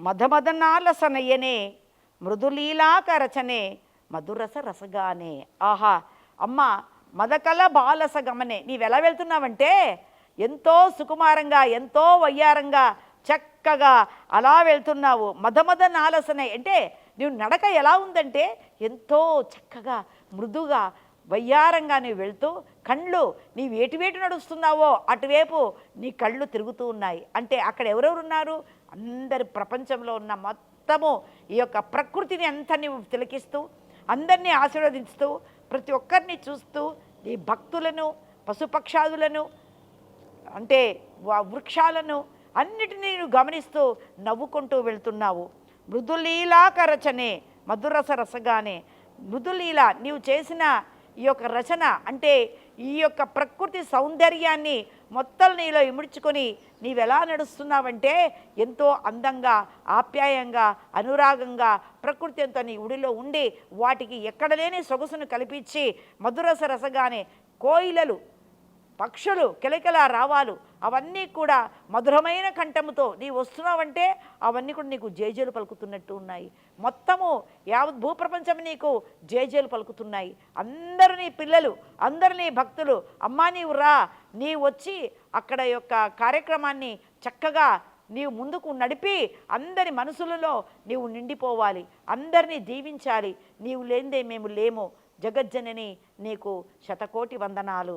మదమదనాలసనయనే మృదులీలాకరచనే మధురస రసగానే. ఆహా అమ్మ మదకల బాలస గమనే. నీవెలా వెళ్తున్నావంటే ఎంతో సుకుమారంగా ఎంతో వయ్యారంగా చక్కగా అలా వెళ్తున్నావు. మదమద నాలసనే అంటే నీవు నడక ఎలా ఉందంటే ఎంతో చక్కగా మృదుగా వయ్యారంగా నీవు వెళ్తూ కళ్ళు నీవు ఎటువేటు నడుస్తున్నావో అటువైపు నీ కళ్ళు తిరుగుతూ ఉన్నాయి. అంటే అక్కడ ఎవరెవరు ఉన్నారు? అందరి ప్రపంచంలో ఉన్న మొత్తము ఈ యొక్క ప్రకృతిని అంతా నీవు తిలకిస్తూ అందరినీ ఆశీర్వదిస్తూ ప్రతి ఒక్కరిని చూస్తూ నీ భక్తులను పశుపక్షాదులను అంటే వృక్షాలను అన్నిటినీ నువ్వు గమనిస్తూ నవ్వుకుంటూ వెళ్తున్నావు. మృదులీలాకరచనే మధురస రసగానే. మృదులీల నీవు చేసిన ఈ యొక్క రచన అంటే ఈ యొక్క ప్రకృతి సౌందర్యాన్ని మొత్తం నీలో ఇముడ్చుకొని నీవెలా నడుస్తున్నావంటే ఎంతో అందంగా ఆప్యాయంగా అనురాగంగా ప్రకృతి అంతా నీ ఉడిలో ఉండి వాటికి ఎక్కడ లేని సొగసును కల్పించి మధురస రసగానే కోయిలలు పక్షులు కిలకిల రావాలు అవన్నీ కూడా మధురమైన కంఠముతో నీ వస్తున్నావంటే అవన్నీ కూడా నీకు జేజేలు పలుకుతున్నట్టు ఉన్నాయి. మొత్తము యావత్ భూప్రపంచం నీకు జేజేలు పలుకుతున్నాయి. అందరూ నీ పిల్లలు అందరూ నీ భక్తులు అమ్మా నీవు రా, నీ వచ్చి అక్కడ యొక్క కార్యక్రమాన్ని చక్కగా నీవు ముందుకు నడిపి అందరి మనసులలో నీవు నిండిపోవాలి, అందరినీ దీవించాలి. నీవు లేనిదే మేము లేము. జగజ్జనని నీకు శతకోటి వందనాలు.